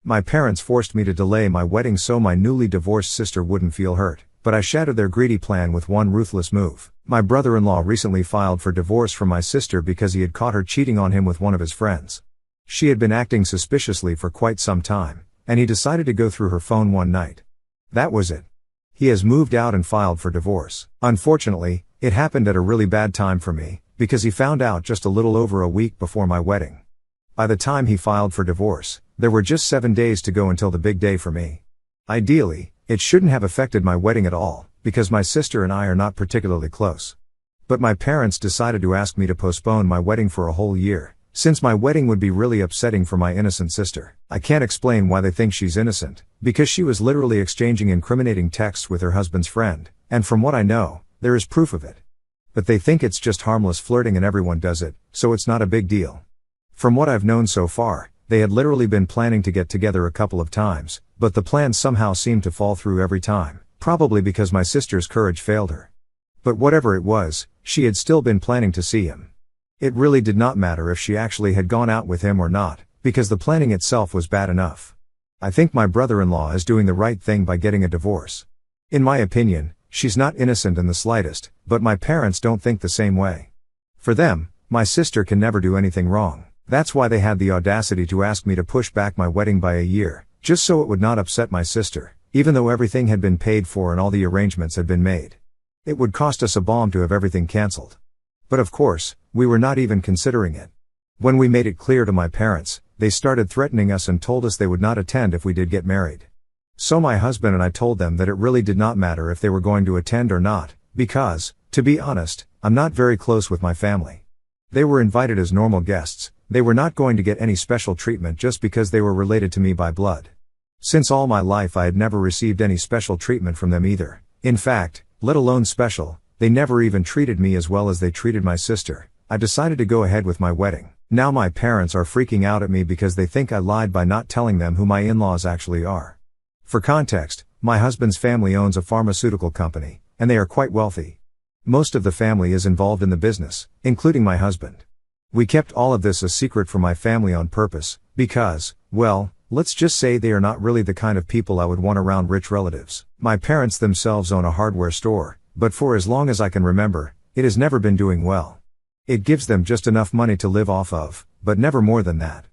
My parents forced me to delay my wedding so my newly divorced sister wouldn't feel hurt, but I shattered their greedy plan with one ruthless move. My brother-in-law recently filed for divorce from my sister because he had caught her cheating on him with one of his friends. She had been acting suspiciously for quite some time, and he decided to go through her phone one night. That was it. He has moved out and filed for divorce. Unfortunately, it happened at a really bad time for me, because he found out just a little over a week before my wedding. By the time he filed for divorce, there were just 7 days to go until the big day for me. Ideally, it shouldn't have affected my wedding at all, because my sister and I are not particularly close. But my parents decided to ask me to postpone my wedding for a whole year, since my wedding would be really upsetting for my innocent sister. I can't explain why they think she's innocent, because she was literally exchanging incriminating texts with her husband's friend, and from what I know, there is proof of it. But they think it's just harmless flirting and everyone does it, so it's not a big deal. From what I've known so far, they had literally been planning to get together a couple of times, but the plan somehow seemed to fall through every time, probably because my sister's courage failed her. But whatever it was, she had still been planning to see him. It really did not matter if she actually had gone out with him or not, because the planning itself was bad enough. I think my brother-in-law is doing the right thing by getting a divorce. In my opinion, she's not innocent in the slightest, but my parents don't think the same way. For them, my sister can never do anything wrong. That's why they had the audacity to ask me to push back my wedding by a year, just so it would not upset my sister, even though everything had been paid for and all the arrangements had been made. It would cost us a bomb to have everything cancelled. But of course, we were not even considering it. When we made it clear to my parents, they started threatening us and told us they would not attend if we did get married. So my husband and I told them that it really did not matter if they were going to attend or not, because, to be honest, I'm not very close with my family. They were invited as normal guests. They were not going to get any special treatment just because they were related to me by blood. Since all my life I had never received any special treatment from them either. In fact, let alone special, they never even treated me as well as they treated my sister. I decided to go ahead with my wedding. Now my parents are freaking out at me because they think I lied by not telling them who my in-laws actually are. For context, my husband's family owns a pharmaceutical company, and they are quite wealthy. Most of the family is involved in the business, including my husband. We kept all of this a secret from my family on purpose, because, well, let's just say they are not really the kind of people I would want around rich relatives. My parents themselves own a hardware store, but for as long as I can remember, it has never been doing well. It gives them just enough money to live off of, but never more than that.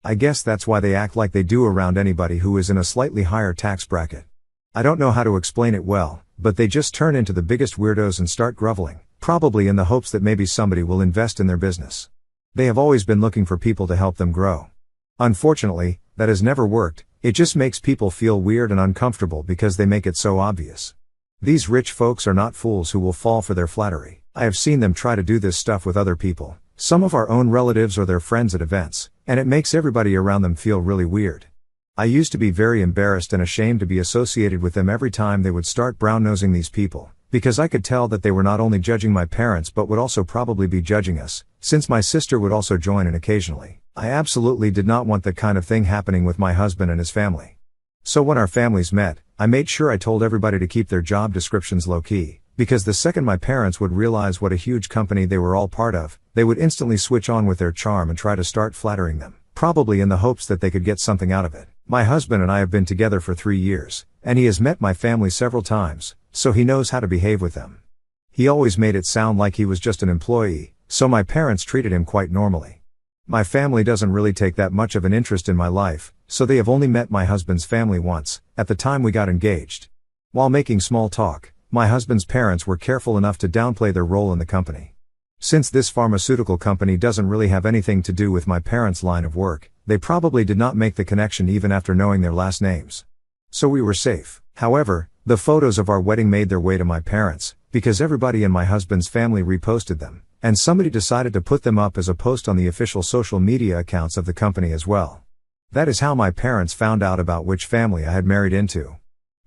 I guess that's why they act like they do around anybody who is in a slightly higher tax bracket. I don't know how to explain it well, but they just turn into the biggest weirdos and start groveling, probably in the hopes that maybe somebody will invest in their business. They have always been looking for people to help them grow. Unfortunately, that has never worked. It just makes people feel weird and uncomfortable because they make it so obvious. These rich folks are not fools who will fall for their flattery. I have seen them try to do this stuff with other people, some of our own relatives or their friends at events, and it makes everybody around them feel really weird. I used to be very embarrassed and ashamed to be associated with them every time they would start brown-nosing these people, because I could tell that they were not only judging my parents but would also probably be judging us, since my sister would also join in occasionally. I absolutely did not want that kind of thing happening with my husband and his family. So when our families met, I made sure I told everybody to keep their job descriptions low-key, because the second my parents would realize what a huge company they were all part of, they would instantly switch on with their charm and try to start flattering them, probably in the hopes that they could get something out of it. My husband and I have been together for 3 years, and he has met my family several times, so he knows how to behave with them. He always made it sound like he was just an employee, so my parents treated him quite normally. My family doesn't really take that much of an interest in my life, so they have only met my husband's family once, at the time we got engaged. While making small talk, my husband's parents were careful enough to downplay their role in the company. Since this pharmaceutical company doesn't really have anything to do with my parents' line of work, they probably did not make the connection even after knowing their last names. So we were safe. However, the photos of our wedding made their way to my parents, because everybody in my husband's family reposted them, and somebody decided to put them up as a post on the official social media accounts of the company as well. That is how my parents found out about which family I had married into.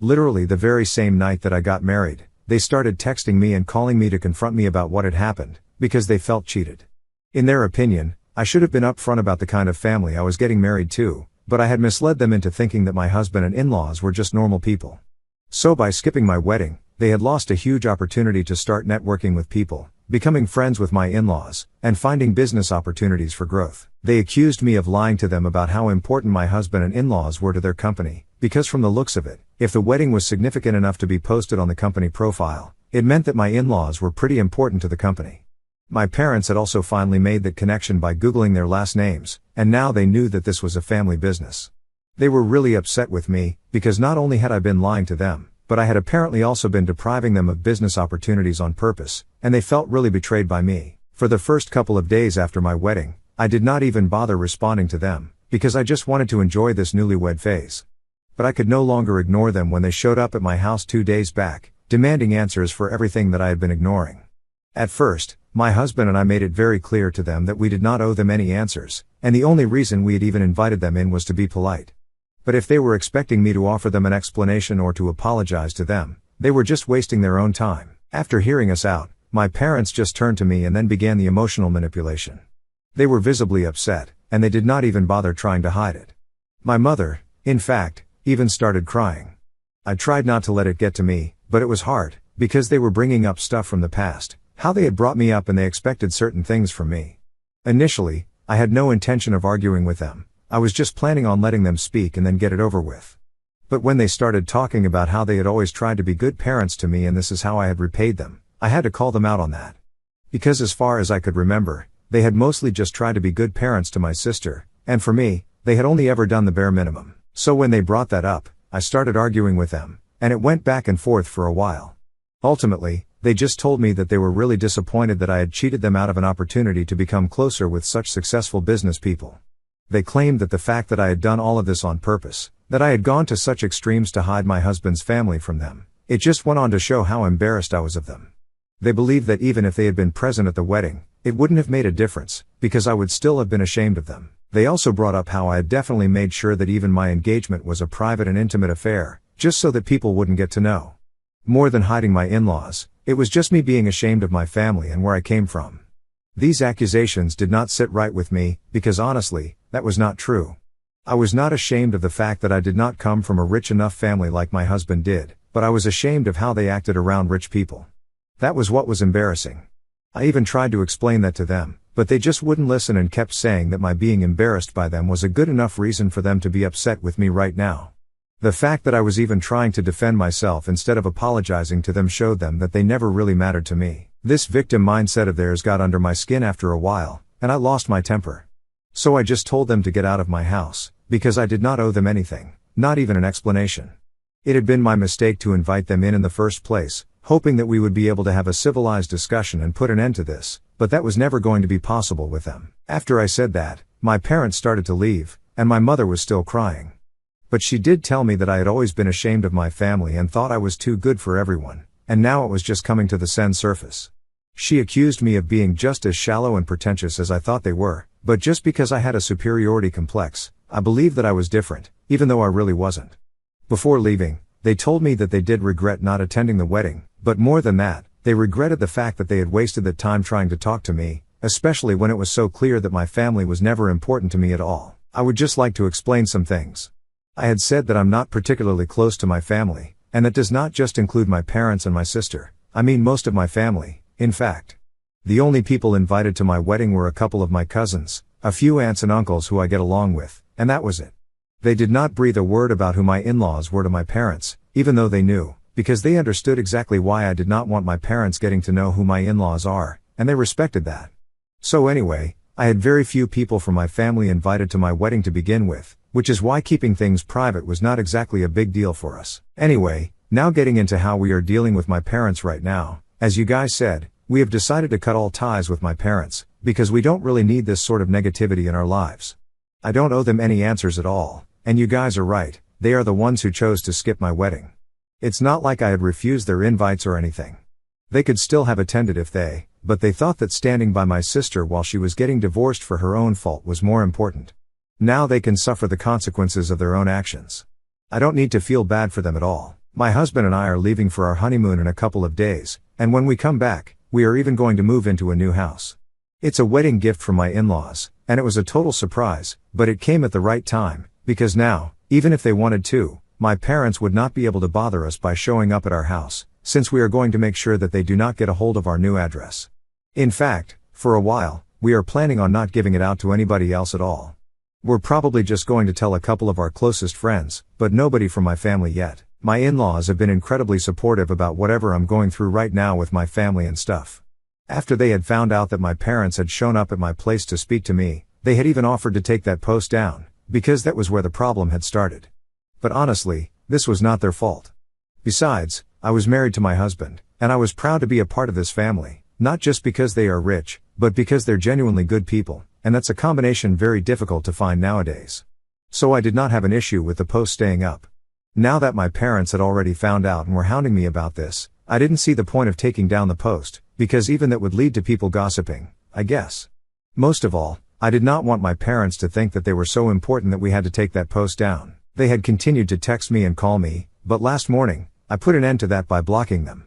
Literally the very same night that I got married, they started texting me and calling me to confront me about what had happened, because they felt cheated. In their opinion, I should have been upfront about the kind of family I was getting married to, but I had misled them into thinking that my husband and in-laws were just normal people. So by skipping my wedding, they had lost a huge opportunity to start networking with people, becoming friends with my in-laws, and finding business opportunities for growth. They accused me of lying to them about how important my husband and in-laws were to their company, because from the looks of it, if the wedding was significant enough to be posted on the company profile, it meant that my in-laws were pretty important to the company. My parents had also finally made that connection by Googling their last names, and now they knew that this was a family business. They were really upset with me, because not only had I been lying to them, but I had apparently also been depriving them of business opportunities on purpose, and they felt really betrayed by me. For the first couple of days after my wedding, I did not even bother responding to them, because I just wanted to enjoy this newlywed phase. But I could no longer ignore them when they showed up at my house 2 days back, demanding answers for everything that I had been ignoring. At first, my husband and I made it very clear to them that we did not owe them any answers, and the only reason we had even invited them in was to be polite. But if they were expecting me to offer them an explanation or to apologize to them, they were just wasting their own time. After hearing us out, my parents just turned to me and then began the emotional manipulation. They were visibly upset, and they did not even bother trying to hide it. My mother, in fact, even started crying. I tried not to let it get to me, but it was hard, because they were bringing up stuff from the past, how they had brought me up and they expected certain things from me. Initially, I had no intention of arguing with them. I was just planning on letting them speak and then get it over with. But when they started talking about how they had always tried to be good parents to me and this is how I had repaid them, I had to call them out on that. Because as far as I could remember, they had mostly just tried to be good parents to my sister, and for me, they had only ever done the bare minimum. So when they brought that up, I started arguing with them, and it went back and forth for a while. Ultimately, they just told me that they were really disappointed that I had cheated them out of an opportunity to become closer with such successful business people. They claimed that the fact that I had done all of this on purpose, that I had gone to such extremes to hide my husband's family from them, it just went on to show how embarrassed I was of them. They believed that even if they had been present at the wedding, it wouldn't have made a difference, because I would still have been ashamed of them. They also brought up how I had definitely made sure that even my engagement was a private and intimate affair, just so that people wouldn't get to know. More than hiding my in-laws, it was just me being ashamed of my family and where I came from. These accusations did not sit right with me, because honestly, that was not true. I was not ashamed of the fact that I did not come from a rich enough family like my husband did, but I was ashamed of how they acted around rich people. That was what was embarrassing. I even tried to explain that to them, but they just wouldn't listen and kept saying that my being embarrassed by them was a good enough reason for them to be upset with me right now. The fact that I was even trying to defend myself instead of apologizing to them showed them that they never really mattered to me. This victim mindset of theirs got under my skin after a while, and I lost my temper. So I just told them to get out of my house, because I did not owe them anything, not even an explanation. It had been my mistake to invite them in the first place, hoping that we would be able to have a civilized discussion and put an end to this, but that was never going to be possible with them. After I said that, my parents started to leave, and my mother was still crying. But she did tell me that I had always been ashamed of my family and thought I was too good for everyone, and now it was just coming to the surface. She accused me of being just as shallow and pretentious as I thought they were, but just because I had a superiority complex, I believed that I was different, even though I really wasn't. Before leaving, they told me that they did regret not attending the wedding, but more than that, they regretted the fact that they had wasted the time trying to talk to me, especially when it was so clear that my family was never important to me at all. I would just like to explain some things. I had said that I'm not particularly close to my family, and that does not just include my parents and my sister, I mean most of my family. In fact, the only people invited to my wedding were a couple of my cousins, a few aunts and uncles who I get along with, and that was it. They did not breathe a word about who my in-laws were to my parents, even though they knew, because they understood exactly why I did not want my parents getting to know who my in-laws are, and they respected that. So anyway, I had very few people from my family invited to my wedding to begin with, which is why keeping things private was not exactly a big deal for us. Anyway, now getting into how we are dealing with my parents right now. As you guys said, we have decided to cut all ties with my parents, because we don't really need this sort of negativity in our lives. I don't owe them any answers at all, and you guys are right, they are the ones who chose to skip my wedding. It's not like I had refused their invites or anything. They could still have attended but they thought that standing by my sister while she was getting divorced for her own fault was more important. Now they can suffer the consequences of their own actions. I don't need to feel bad for them at all. My husband and I are leaving for our honeymoon in a couple of days, and when we come back, we are even going to move into a new house. It's a wedding gift from my in-laws, and it was a total surprise, but it came at the right time, because now, even if they wanted to, my parents would not be able to bother us by showing up at our house, since we are going to make sure that they do not get a hold of our new address. In fact, for a while, we are planning on not giving it out to anybody else at all. We're probably just going to tell a couple of our closest friends, but nobody from my family yet. My in-laws have been incredibly supportive about whatever I'm going through right now with my family and stuff. After they had found out that my parents had shown up at my place to speak to me, they had even offered to take that post down, because that was where the problem had started. But honestly, this was not their fault. Besides, I was married to my husband, and I was proud to be a part of this family, not just because they are rich, but because they're genuinely good people, and that's a combination very difficult to find nowadays. So I did not have an issue with the post staying up. Now that my parents had already found out and were hounding me about this, I didn't see the point of taking down the post, because even that would lead to people gossiping, I guess. Most of all, I did not want my parents to think that they were so important that we had to take that post down. They had continued to text me and call me, but last morning, I put an end to that by blocking them.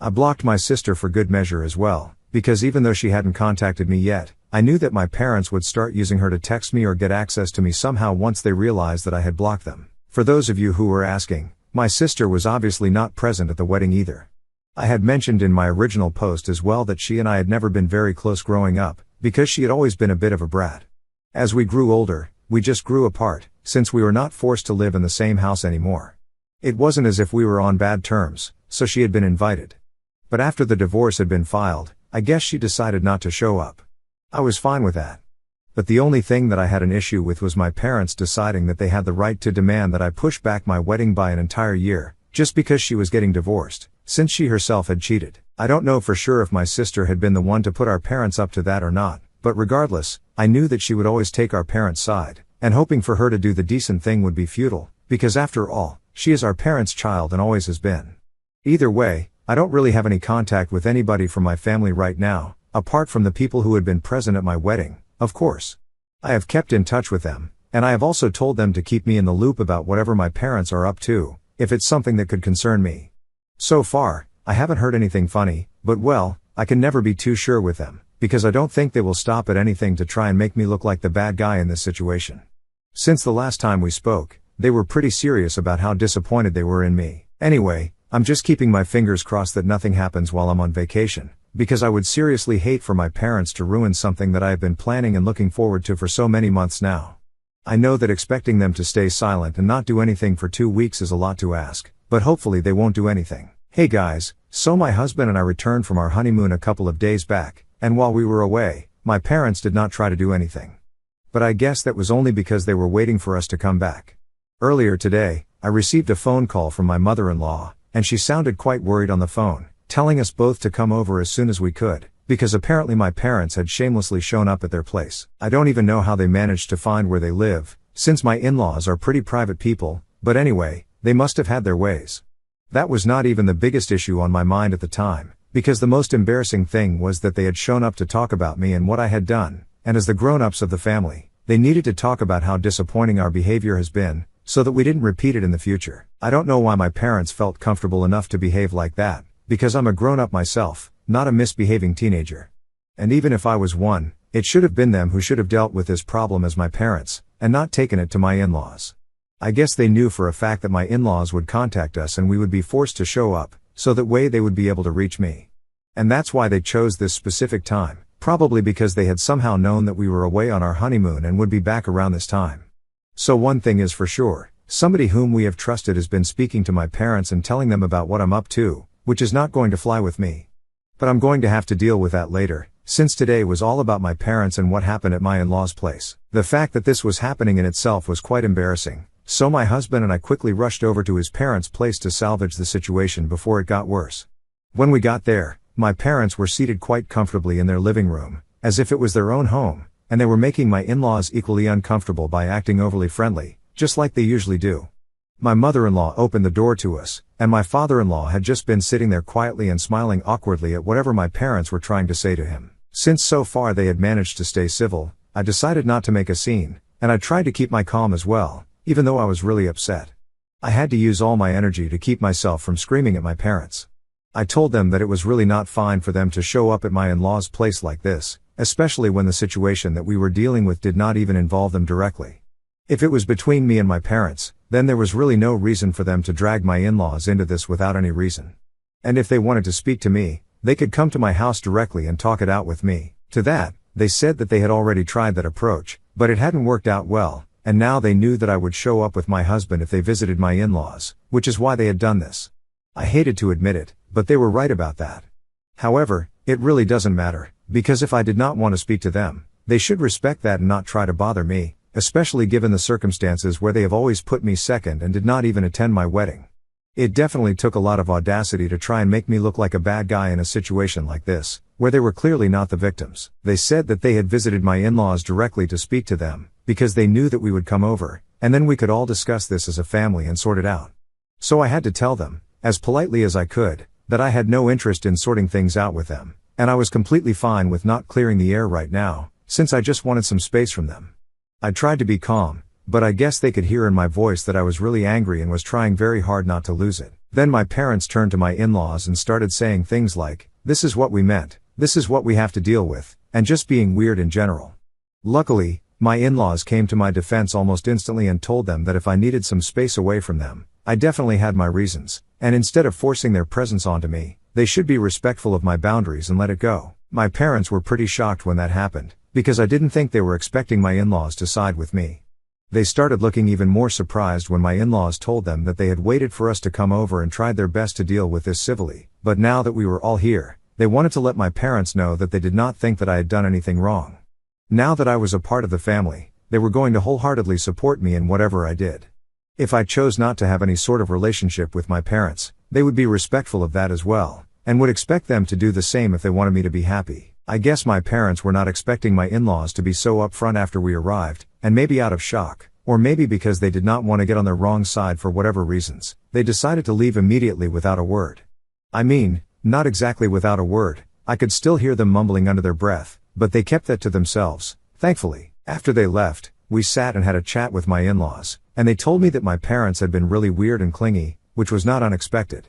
I blocked my sister for good measure as well, because even though she hadn't contacted me yet, I knew that my parents would start using her to text me or get access to me somehow once they realized that I had blocked them. For those of you who were asking, my sister was obviously not present at the wedding either. I had mentioned in my original post as well that she and I had never been very close growing up, because she had always been a bit of a brat. As we grew older, we just grew apart, since we were not forced to live in the same house anymore. It wasn't as if we were on bad terms, so she had been invited. But after the divorce had been filed, I guess she decided not to show up. I was fine with that. But the only thing that I had an issue with was my parents deciding that they had the right to demand that I push back my wedding by an entire year, just because she was getting divorced, since she herself had cheated. I don't know for sure if my sister had been the one to put our parents up to that or not, but regardless, I knew that she would always take our parents' side, and hoping for her to do the decent thing would be futile, because after all, she is our parents' child and always has been. Either way, I don't really have any contact with anybody from my family right now, apart from the people who had been present at my wedding, of course. I have kept in touch with them, and I have also told them to keep me in the loop about whatever my parents are up to, if it's something that could concern me. So far, I haven't heard anything funny, but well, I can never be too sure with them, because I don't think they will stop at anything to try and make me look like the bad guy in this situation. Since the last time we spoke, they were pretty serious about how disappointed they were in me. Anyway, I'm just keeping my fingers crossed that nothing happens while I'm on vacation, because I would seriously hate for my parents to ruin something that I have been planning and looking forward to for so many months now. I know that expecting them to stay silent and not do anything for 2 weeks is a lot to ask, but hopefully they won't do anything. Hey guys, so my husband and I returned from our honeymoon a couple of days back, and while we were away, my parents did not try to do anything. But I guess that was only because they were waiting for us to come back. Earlier today, I received a phone call from my mother-in-law, and she sounded quite worried on the phone, telling us both to come over as soon as we could, because apparently my parents had shamelessly shown up at their place. I don't even know how they managed to find where they live, since my in-laws are pretty private people, but anyway, they must have had their ways. That was not even the biggest issue on my mind at the time, because the most embarrassing thing was that they had shown up to talk about me and what I had done, and as the grown-ups of the family, they needed to talk about how disappointing our behavior has been, so that we didn't repeat it in the future. I don't know why my parents felt comfortable enough to behave like that, because I'm a grown-up myself, not a misbehaving teenager. And even if I was one, it should have been them who should have dealt with this problem as my parents, and not taken it to my in-laws. I guess they knew for a fact that my in-laws would contact us and we would be forced to show up, so that way they would be able to reach me. And that's why they chose this specific time, probably because they had somehow known that we were away on our honeymoon and would be back around this time. So one thing is for sure, somebody whom we have trusted has been speaking to my parents and telling them about what I'm up to, which is not going to fly with me. But I'm going to have to deal with that later, since today was all about my parents and what happened at my in-laws' place. The fact that this was happening in itself was quite embarrassing, so my husband and I quickly rushed over to his parents' place to salvage the situation before it got worse. When we got there, my parents were seated quite comfortably in their living room, as if it was their own home, and they were making my in-laws equally uncomfortable by acting overly friendly, just like they usually do. My mother-in-law opened the door to us, and my father-in-law had just been sitting there quietly and smiling awkwardly at whatever my parents were trying to say to him. Since so far they had managed to stay civil, I decided not to make a scene, and I tried to keep my calm as well, even though I was really upset. I had to use all my energy to keep myself from screaming at my parents. I told them that it was really not fine for them to show up at my in-laws' place like this, especially when the situation that we were dealing with did not even involve them directly. If it was between me and my parents, then there was really no reason for them to drag my in-laws into this without any reason. And if they wanted to speak to me, they could come to my house directly and talk it out with me. To that, they said that they had already tried that approach, but it hadn't worked out well, and now they knew that I would show up with my husband if they visited my in-laws, which is why they had done this. I hated to admit it, but they were right about that. However, it really doesn't matter, because if I did not want to speak to them, they should respect that and not try to bother me, especially given the circumstances where they have always put me second and did not even attend my wedding. It definitely took a lot of audacity to try and make me look like a bad guy in a situation like this, where they were clearly not the victims. They said that they had visited my in-laws directly to speak to them, because they knew that we would come over, and then we could all discuss this as a family and sort it out. So I had to tell them, as politely as I could, that I had no interest in sorting things out with them, and I was completely fine with not clearing the air right now, since I just wanted some space from them. I tried to be calm, but I guess they could hear in my voice that I was really angry and was trying very hard not to lose it. Then my parents turned to my in-laws and started saying things like, "This is what we meant, this is what we have to deal with," and just being weird in general. Luckily, my in-laws came to my defense almost instantly and told them that if I needed some space away from them, I definitely had my reasons, and instead of forcing their presence onto me, they should be respectful of my boundaries and let it go. My parents were pretty shocked when that happened, because I didn't think they were expecting my in-laws to side with me. They started looking even more surprised when my in-laws told them that they had waited for us to come over and tried their best to deal with this civilly, but now that we were all here, they wanted to let my parents know that they did not think that I had done anything wrong. Now that I was a part of the family, they were going to wholeheartedly support me in whatever I did. If I chose not to have any sort of relationship with my parents, they would be respectful of that as well, and would expect them to do the same if they wanted me to be happy. I guess my parents were not expecting my in-laws to be so upfront after we arrived, and maybe out of shock, or maybe because they did not want to get on their wrong side for whatever reasons, they decided to leave immediately without a word. I mean, not exactly without a word, I could still hear them mumbling under their breath, but they kept that to themselves, thankfully. After they left, we sat and had a chat with my in-laws, and they told me that my parents had been really weird and clingy, which was not unexpected.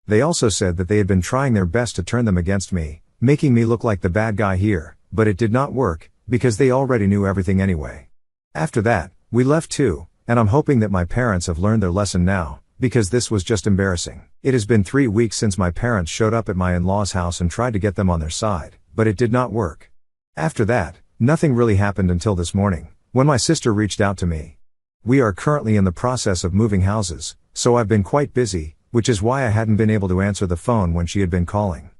They also said that they had been trying their best to turn them against me, making me look like the bad guy here, but it did not work, because they already knew everything anyway. After that, we left too, and I'm hoping that my parents have learned their lesson now, because this was just embarrassing. It has been 3 weeks since my parents showed up at my in-laws' house and tried to get them on their side, but it did not work. After that, nothing really happened until this morning, when my sister reached out to me. We are currently in the process of moving houses, so I've been quite busy, which is why I hadn't been able to answer the phone when she had been calling.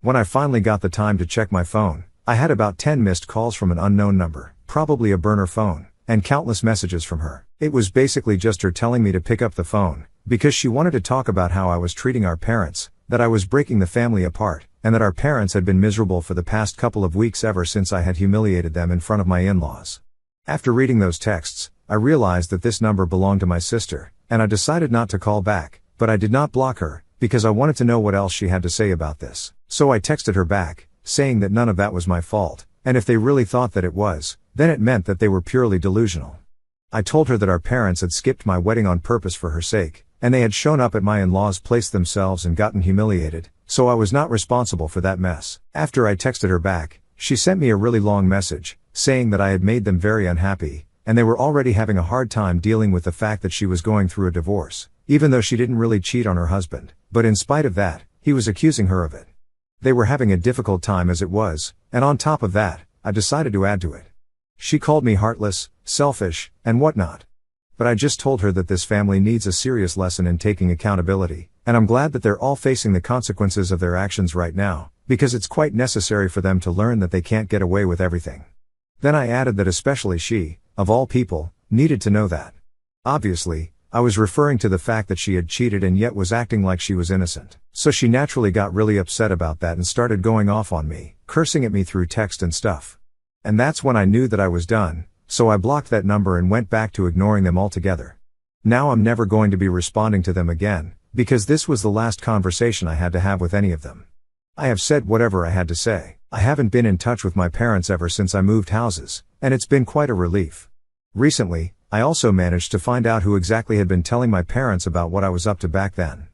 When I finally got the time to check my phone, I had about 10 missed calls from an unknown number, probably a burner phone, and countless messages from her. It was basically just her telling me to pick up the phone, because she wanted to talk about how I was treating our parents, that I was breaking the family apart, and that our parents had been miserable for the past couple of weeks ever since I had humiliated them in front of my in-laws. After reading those texts, I realized that this number belonged to my sister, and I decided not to call back, but I did not block her, because I wanted to know what else she had to say about this. So I texted her back, saying that none of that was my fault, and if they really thought that it was, then it meant that they were purely delusional. I told her that our parents had skipped my wedding on purpose for her sake, and they had shown up at my in-laws' place themselves and gotten humiliated, so I was not responsible for that mess. After I texted her back, she sent me a really long message, saying that I had made them very unhappy, and they were already having a hard time dealing with the fact that she was going through a divorce, even though she didn't really cheat on her husband, but in spite of that, he was accusing her of it. They were having a difficult time as it was, and on top of that, I decided to add to it. She called me heartless, selfish, and whatnot. But I just told her that this family needs a serious lesson in taking accountability, and I'm glad that they're all facing the consequences of their actions right now, because it's quite necessary for them to learn that they can't get away with everything. Then I added that especially she, of all people, needed to know that. Obviously, I was referring to the fact that she had cheated and yet was acting like she was innocent. So she naturally got really upset about that and started going off on me, cursing at me through text and stuff. And that's when I knew that I was done, so I blocked that number and went back to ignoring them altogether. Now I'm never going to be responding to them again, because this was the last conversation I had to have with any of them. I have said whatever I had to say. I haven't been in touch with my parents ever since I moved houses, and it's been quite a relief. Recently, I also managed to find out who exactly had been telling my parents about what I was up to back then.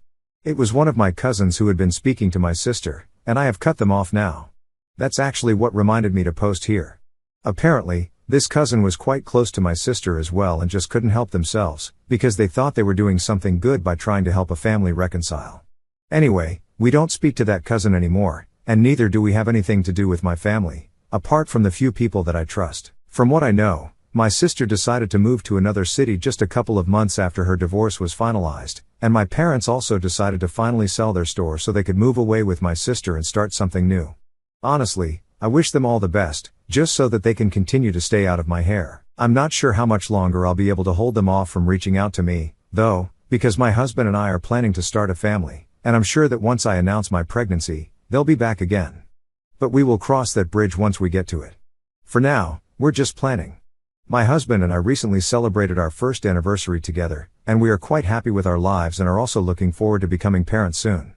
It was one of my cousins who had been speaking to my sister, and I have cut them off now. That's actually what reminded me to post here. Apparently, this cousin was quite close to my sister as well and just couldn't help themselves, because they thought they were doing something good by trying to help a family reconcile. Anyway, We don't speak to that cousin anymore, and neither do we have anything to do with my family, apart from the few people that I trust. From what I know, my sister decided to move to another city just a couple of months after her divorce was finalized, and my parents also decided to finally sell their store so they could move away with my sister and start something new. Honestly, I wish them all the best, just so that they can continue to stay out of my hair. I'm not sure how much longer I'll be able to hold them off from reaching out to me, though, because my husband and I are planning to start a family, and I'm sure that once I announce my pregnancy, they'll be back again. But we will cross that bridge once we get to it. For now, we're just planning. My husband and I recently celebrated our first anniversary together, and we are quite happy with our lives and are also looking forward to becoming parents soon.